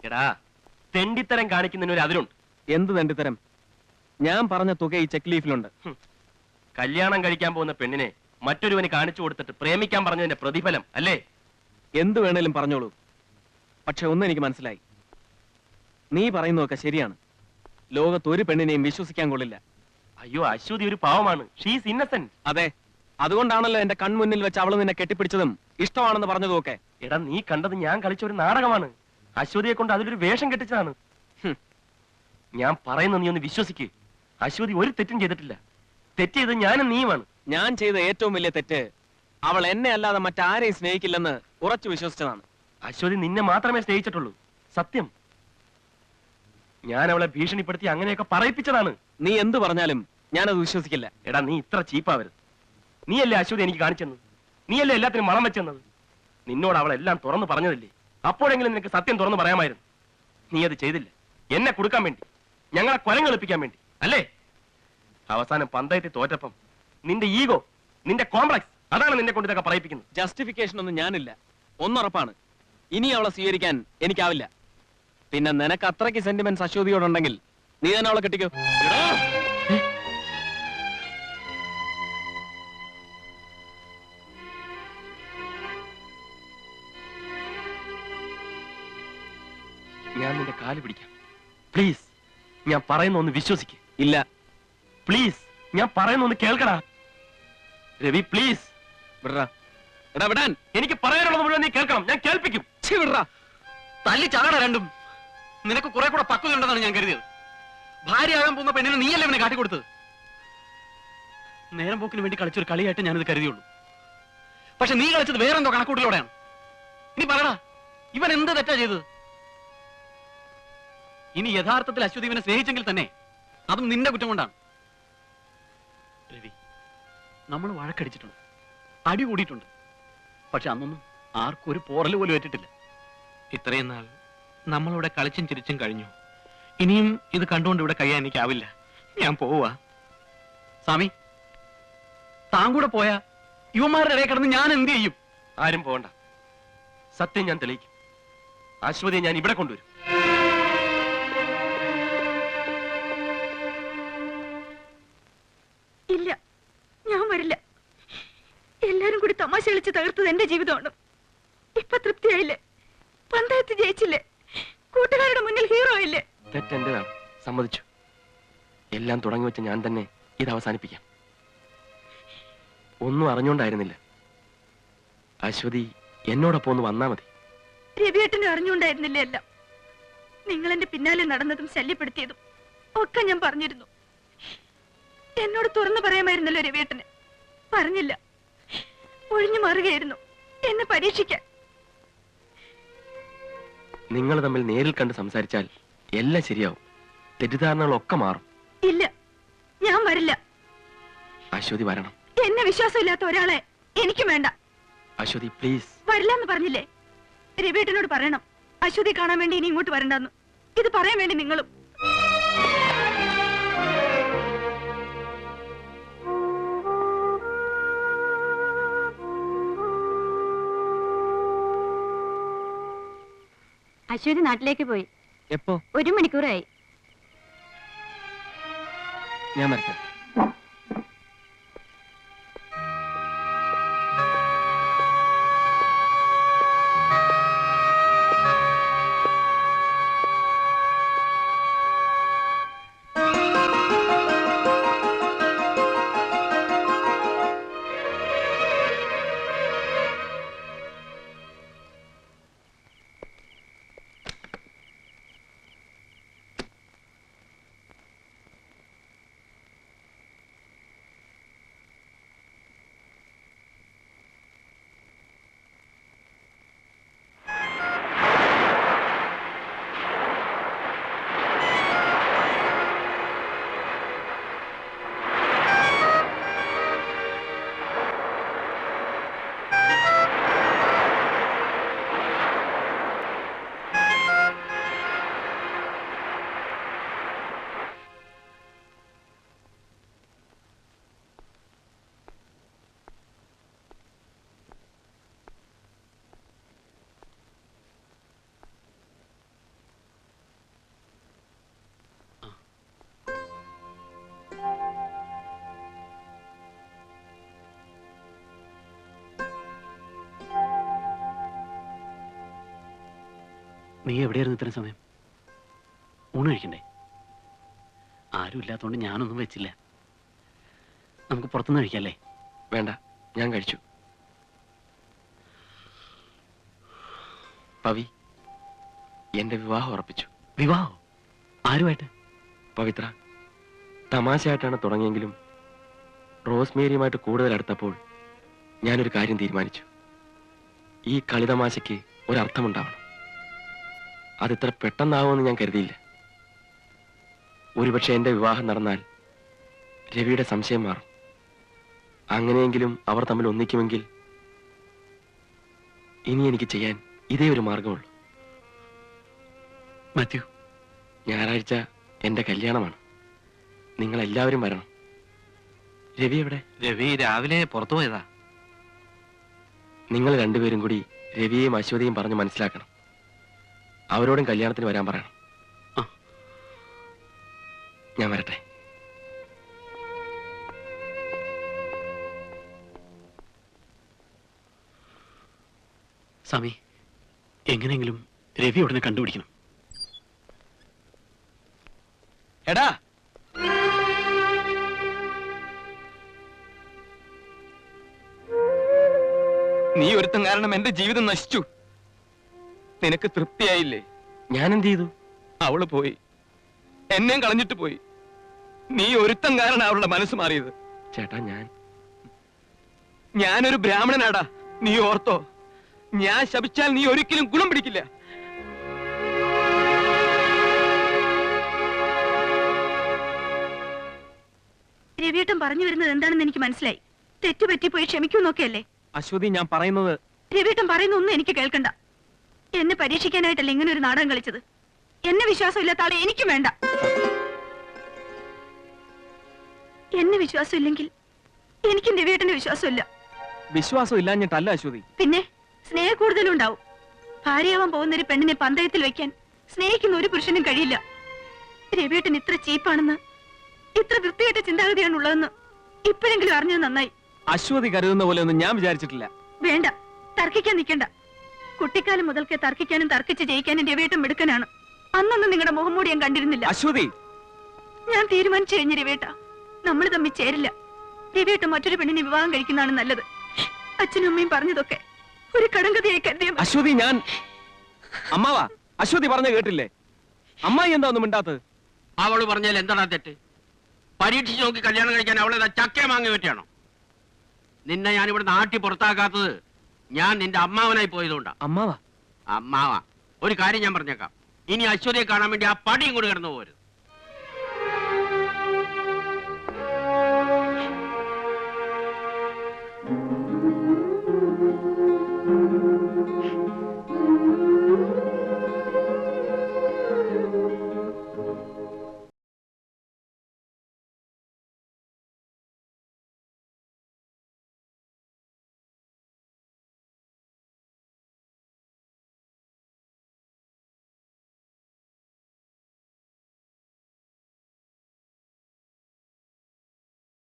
എടാ, തെണ്ടിത്തരം കാണിക്കുന്നതിന് ഒരു അതിലുണ്ട്. എന്ത് തെണ്ടിത്തരം? ഞാൻ പറഞ്ഞ തുക ഈ ചെക്ക് ലീഫിലുണ്ട്. കല്യാണം കഴിക്കാൻ പോകുന്ന പെണ്ണിനെ മറ്റൊരുവന് കാണിച്ചു കൊടുത്തിട്ട് പ്രേമിക്കാൻ പറഞ്ഞതിന്റെ പ്രതിഫലം അല്ലേ? എന്ത് വേണേലും പറഞ്ഞോളൂ. പക്ഷെ ഒന്നും എനിക്ക് മനസ്സിലായി. നീ പറയുന്നതൊക്കെ ശരിയാണ്. ലോകത്ത് ഒരു പെണ്ണിനെയും വിശ്വസിക്കാൻ കൊള്ളില്ല. അയ്യോ, അശ്വതി ഒരു പാവമാണ്. ഷീസ് ഇന്നസെന്റ്. അതെ, അതുകൊണ്ടാണല്ലോ എന്റെ കൺമുന്നിൽ വെച്ച് അവള് നിന്നെ കെട്ടിപ്പിടിച്ചതും ഇഷ്ടമാണെന്ന് പറഞ്ഞതും ഒക്കെ. എടാ, നീ കണ്ടത് ഞാൻ കളിച്ച ഒരു നാടകമാണ്. അശ്വതിയെ കൊണ്ട് അതിലൊരു വേഷം കെട്ടിച്ചതാണ്. ഞാൻ പറയുന്നത് നീ ഒന്ന് വിശ്വസിക്ക്. അശ്വതി ഒരു തെറ്റും ചെയ്തിട്ടില്ല. തെറ്റ് ചെയ്ത് ഞാനും നീയുമാണ്. ഞാൻ ചെയ്ത ഏറ്റവും വലിയ തെറ്റ് അവൾ എന്നെ അല്ലാതെ മറ്റാരെയും സ്നേഹിക്കില്ലെന്ന് ഉറച്ചു വിശ്വസിച്ചതാണ്. അശ്വതി നിന്നെ മാത്രമേ സ്നേഹിച്ചിട്ടുള്ളൂ. സത്യം. ഞാൻ അവളെ ഭീഷണിപ്പെടുത്തി അങ്ങനെയൊക്കെ പറയിപ്പിച്ചതാണ്. നീ എന്ത് പറഞ്ഞാലും ഞാനത് വിശ്വസിക്കില്ല. എടാ, നീ ഇത്ര ചീപ്പാവരുത്. നീയല്ലേ അശ്വതി എനിക്ക് കാണിച്ചെന്നത്? നീയല്ലേ എല്ലാത്തിനും മണം വെച്ചെന്നത്? നിന്നോട് അവളെല്ലാം തുറന്നു പറഞ്ഞതില്ലേ? അപ്പോഴെങ്കിലും നിനക്ക് സത്യം തുറന്നു പറയാമായിരുന്നു. നീ അത് ചെയ്തില്ല. എന്നെ കൊടുക്കാൻ വേണ്ടി, ഞങ്ങളെ കൊലങ്ങളിപ്പിക്കാൻ വേണ്ടി അല്ലേ? അവസാനം പന്തയത്തിൽ തോറ്റപ്പം നിന്റെ ഈഗോ, നിന്റെ കോംപ്ലക്സ്, അതാണ് നിന്നെ കൊണ്ട് ഇതൊക്കെ പറയിപ്പിക്കുന്നത്. ജസ്റ്റിഫിക്കേഷൻ ഒന്നും ഞാനില്ല. ഒന്നുറപ്പാണ്, ഇനി അവളെ സ്വീകരിക്കാൻ എനിക്കാവില്ല. പിന്നെ നിനക്ക് അത്രയ്ക്ക് സെന്റിമെന്റ്സ് അശ്വതിയോടുണ്ടെങ്കിൽ നീ തന്നെ അവളെ കെട്ടിക്കോ. ഞാൻ നിന്റെ കാല് പിടിക്കാം. പ്ലീസ്, ഞാൻ പറയുന്ന ഒന്ന് വിശ്വസിക്ക്. ഇല്ല, പ്ലീസ്, ഞാൻ പറയുന്ന ഒന്ന് കേൾക്കടാ. രവി, പ്ലീസ്. വിടറാ. എടാ വിടാൻ. എനിക്ക് പറയാനുള്ളത് മുഴുവൻ നീ കേൾക്കണം. ഞാൻ കേൾപ്പിക്കും. വിടറാ. തല്ലി ചാട രണ്ടും. നിനക്ക് കുറെ കൂടെ പക്വതയുണ്ടെന്നാണ് ഞാൻ കരുതിയത്. ഭാര്യയാകാൻ പോകുന്ന പെണ്ണിനെ നീയല്ലേ അവനെ കാട്ടിക്കൊടുത്തത്. നേരം പോക്കിന് വേണ്ടി കളിച്ചൊരു കളിയായിട്ട് ഞാനിത് കരുതിയുള്ളൂ. പക്ഷെ നീ കളിച്ചത് വേറെന്തോ കണക്കൂട്ടിലൂടെയാണ്. ഇനി പറടാ, ഇവൻ എന്ത് തെറ്റാ ചെയ്തത്? ഇനി യഥാർത്ഥത്തിൽ അശ്വതി ഇവനെ സ്നേഹിച്ചെങ്കിൽ തന്നെ അതും നിന്റെ കുറ്റം കൊണ്ടാണ്. രവി, നമ്മൾ വഴക്കടിച്ചിട്ടുണ്ട്, അടി കൂടിയിട്ടുണ്ട്. പക്ഷെ അന്നൊന്നും ആർക്കും ഒരു പോറൽ പോലും ഏറ്റിട്ടില്ല. ഇത്രയും നാൾ നമ്മളിവിടെ കളിച്ചും ചിരിച്ചും കഴിഞ്ഞു. ഇനിയും ഇത് കണ്ടുകൊണ്ട് ഇവിടെ കഴിയാൻ എനിക്കാവില്ല. ഞാൻ പോവാ. സ്വാമി, താൻ കൂടെ പോയാ യുവമാരുടെ ഇടയിൽ കിടന്ന് ഞാൻ എന്ത് ചെയ്യും? ആരും പോകണ്ട. സത്യം ഞാൻ തെളിയിക്കും. അശ്വതിയെ ഞാൻ ഇവിടെ കൊണ്ടുവരും. ഇല്ല, ഞാൻ വരില്ല. എല്ലാരും കൂടി തമാശ കളിച്ച് തകർത്തത് എന്റെ ജീവിതമാണ്. ഇപ്പൊ തൃപ്തിയായില്ലേ? പഞ്ചായത്ത് ജയിച്ചില്ലേ? കൂട്ടുകാരുടെ മുന്നിൽ ഹീറോ ഇല്ലേ? തെറ്റെന്റേതാണ്, സമ്മതിച്ചു. എല്ലാം തുടങ്ങി വെച്ച ഞാൻ തന്നെ ഇത് അവസാനിപ്പിക്കാം. ഒന്നും അറിഞ്ഞോണ്ടായിരുന്നില്ല. അശ്വതി എന്നോടൊപ്പം ഒന്ന് വന്നാ മതി. രവിയേട്ടനെ അറിഞ്ഞുകൊണ്ടായിരുന്നില്ലേ എല്ലാം? നിങ്ങൾ എന്റെ പിന്നാലെ നടന്നതും ശല്യപ്പെടുത്തിയതും ഒക്കെ ഞാൻ പറഞ്ഞിരുന്നു. എന്നോട് തുറന്നു പറയാമായിരുന്നല്ലോ രവിയേട്ടന്. പറഞ്ഞില്ല, ഒഴിഞ്ഞു മാറുകയായിരുന്നു എന്നെ പരീക്ഷിക്കാൻ. നിങ്ങൾ തമ്മിൽ നേരിൽ കണ്ട് സംസാരിച്ചാൽ എല്ലാം ശരിയാവും. തെറ്റിദ്ധാരണകളൊക്കെ മാറും. ഇല്ല, ഞാൻ വരില്ല. അശ്വതി വരണം. എന്നെ വിശ്വാസമില്ലാത്ത ഒരാളെ എനിക്കും വേണ്ട. അശ്വതി, പ്ലീസ്. വരില്ല എന്ന് പറഞ്ഞില്ലേ? രവിയേട്ടനോട് പറയണം അശ്വതി കാണാൻ വേണ്ടി ഇനി ഇങ്ങോട്ട് വരണ്ടെന്ന്. ഇത് പറയാൻ വേണ്ടി നിങ്ങളും. അശ്വതി നാട്ടിലേക്ക് പോയി. എപ്പോ? 1 മണിക്കൂറായി. ഞാൻ വരട്ടെ. നീ എവിടെയായിരുന്നു ഇത്രയും സമയം? ഊണ് കഴിക്കണ്ടേ? ആരും ഇല്ലാത്തതുകൊണ്ട് ഞാനൊന്നും വെച്ചില്ല. നമുക്ക് പുറത്തുനിന്ന് കഴിക്കല്ലേ? വേണ്ട, ഞാൻ കഴിച്ചു. പവി, എന്റെ വിവാഹം ഉറപ്പിച്ചു. വിവാഹം? ആരുമായിട്ട്? പവിത്ര, തമാശയായിട്ടാണ് തുടങ്ങിയെങ്കിലും റോസ്മേരിയുമായിട്ട് കൂടുതൽ അടുത്തപ്പോൾ ഞാനൊരു കാര്യം തീരുമാനിച്ചു. ഈ കളിതമാശയ്ക്ക് ഒരർത്ഥമുണ്ടാവണം. അതിത്ര പെട്ടെന്നാവുമെന്ന് ഞാൻ കരുതിയില്ല. ഒരുപക്ഷെ എന്റെ വിവാഹം നടന്നാൽ രവിയുടെ സംശയം മാറും. അങ്ങനെയെങ്കിലും അവർ തമ്മിൽ ഒന്നിക്കുമെങ്കിൽ ഇനി എനിക്ക് ചെയ്യാൻ ഇതേ ഒരു മാർഗമുള്ളൂ. മാത്യു, ഞായറാഴ്ച എന്റെ കല്യാണമാണ്. നിങ്ങൾ എല്ലാവരും വരണം. രവി എവിടെ? രവി രാവിലെ പുറത്തു പോയതാ. നിങ്ങൾ രണ്ടുപേരും കൂടി രവിയെയും അശ്വതിയും പറഞ്ഞ് മനസ്സിലാക്കണം. അവരോടും കല്യാണത്തിന് വരാൻ പറയണം. ഞാൻ വരട്ടെ. സ്വാമി, എങ്ങനെയെങ്കിലും രവി ഉടനെ കണ്ടുപിടിക്കണം. എടാ, നീ ഒരുത്തം കാരണം എന്റെ ജീവിതം നശിച്ചു. നിനക്ക് തൃപ്തിയായില്ലേ? ഞാൻ എന്ത് ചെയ്തു? അവള് പോയി, എന്നെയും കളഞ്ഞിട്ട് പോയി. നീ ഒരുത്തം കാരണം അവളുടെ മനസ്സ് മാറിയത്. ചേട്ടാ, ഞാനൊരു ബ്രാഹ്മണനാടാ, നീ ഓർത്തോ? ഞാൻ ശപിച്ചാൽ നീ ഒരിക്കലും ഗുണം പിടിക്കില്ല. രവിയേട്ടൻ പറഞ്ഞു വരുന്നത് എന്താണെന്ന് എനിക്ക് മനസ്സിലായി. തെറ്റുപറ്റിപ്പോയി ക്ഷമിക്കൂന്നൊക്കെയല്ലേ? അശ്വതി, ഞാൻ പറയുന്നത്... രവിയേട്ടൻ പറയുന്ന ഒന്നും എനിക്ക് കേൾക്കണ്ട. എന്നെ പരീക്ഷിക്കാനായിട്ടല്ല ഇങ്ങനെ ഒരു നാടകം കളിച്ചത്. എന്നെ വിശ്വാസമില്ലാത്ത ആളെ എനിക്കും വേണ്ട. എന്നെ വിശ്വാസം ഇല്ലെങ്കിൽ എനിക്കും രവിയേട്ടന്റെ വിശ്വാസമില്ല. വിശ്വാസം ഇല്ലാഞ്ഞിട്ടല്ല അശ്വതി, പിന്നെ സ്നേഹ കൂടുതലും ഉണ്ടാവും. ഭാര്യയാവാൻ പോകുന്ന ഒരു പെണ്ണിനെ പന്തയത്തിൽ വെക്കാൻ സ്നേഹിക്കുന്ന ഒരു പുരുഷനും കഴിയില്ല. രവിയേട്ടൻ ഇത്ര ചീപ്പാണെന്ന്, ഇത്ര വൃത്തികെട്ട ചിന്താഗതിയാണുള്ളതെന്ന് ഇപ്പോഴെങ്കിലും അറിഞ്ഞത് നന്നായി. അശ്വതി കരുതുന്ന പോലെ ഒന്നും ഞാൻ വിചാരിച്ചിട്ടില്ല. വേണ്ട, തർക്കിക്കാൻ നിൽക്കണ്ട. കുട്ടിക്കാലം മുതൽക്ക് തർക്കിക്കാനും തർക്കിച്ച് ജയിക്കാനും രവിയേട്ടൻ മിടുക്കനാണ്. അന്നൊന്നും നിങ്ങളുടെ മുഖംമൂടി ഞാൻ കണ്ടിരുന്നില്ല. അശ്വതി, ഞാൻ തീരുമാനിച്ചു കഴിഞ്ഞ രവിയേട്ട, നമ്മൾ തമ്മിൽ ചേരില്ല. രവിയേട്ടൻ മറ്റൊരു പെണ്ണിനെ വിവാഹം കഴിക്കുന്നതാണ് നല്ലത്. അച്ഛനും അമ്മയും പറഞ്ഞതൊക്കെ ഒരു കടങ്കഥയായി കരുതിയ... അശ്വതി, ഞാൻ... അമ്മാവാ, അശ്വതി പറഞ്ഞ കേട്ടില്ലേ? അമ്മായി എന്താ ഒന്നും മിണ്ടാത്തത്? അവള് പറഞ്ഞാൽ എന്താണാ തെറ്റ്? പരീക്ഷിച്ച് നോക്കി കല്യാണം കഴിക്കാൻ അവളെ ചക്കേ മാങ്ങ പറ്റിയാണോ? നിന്നെ ഞാൻ ഇവിടെ നാട്ടി പുറത്താക്കാത്തത് ഞാൻ നിന്റെ അമ്മാവനായി പോയതുകൊണ്ടാ. അമ്മാവാ? അമ്മാവ, ഒരു കാര്യം ഞാൻ പറഞ്ഞേക്കാം. ഇനി അശ്വതിയെ കാണാൻ വേണ്ടി ആ പടിയും കൂടി കിടന്നു പോരുത്.